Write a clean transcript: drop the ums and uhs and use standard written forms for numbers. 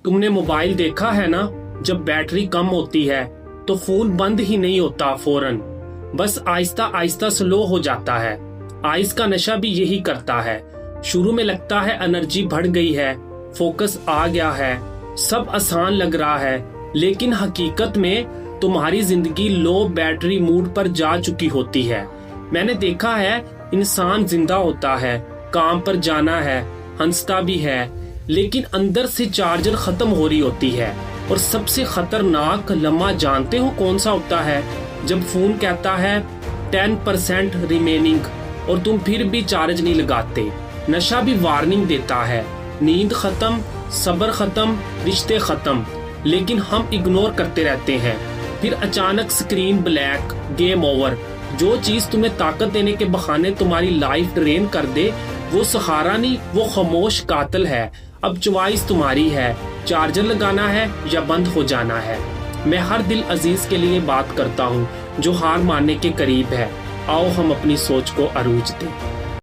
तुमने मोबाइल देखा है ना, जब बैटरी कम होती है तो फोन बंद ही नहीं होता फौरन, बस आहिस्ता आहिस्ता स्लो हो जाता है। आइस का नशा भी यही करता है। शुरू में लगता है एनर्जी बढ़ गई है, फोकस आ गया है, सब आसान लग रहा है, लेकिन हकीकत में तुम्हारी जिंदगी लो बैटरी मूड पर जा चुकी होती है। मैंने देखा है, इंसान जिंदा होता है, काम पर जाना है, हंसता भी है, लेकिन अंदर से चार्जर खत्म हो रही होती है। और सबसे खतरनाक लम्हा जानते हो कौन सा होता है? जब फोन कहता है 10% रिमेनिंग और तुम फिर भी चार्ज नहीं लगाते। नशा भी वार्निंग देता है, नींद खत्म, सब्र खत्म, रिश्ते खत्म, लेकिन हम इग्नोर करते रहते हैं। फिर अचानक स्क्रीन ब्लैक, गेम ओवर। जो चीज तुम्हें ताकत देने के बहाने तुम्हारी लाइफ ड्रेन कर दे, वो सहारा नहीं, वो खामोश कातिल है। अब चॉइस तुम्हारी है, चार्जर लगाना है या बंद हो जाना है। मैं हर दिल अजीज के लिए बात करता हूँ जो हार मानने के करीब है। आओ हम अपनी सोच को अरूज दें।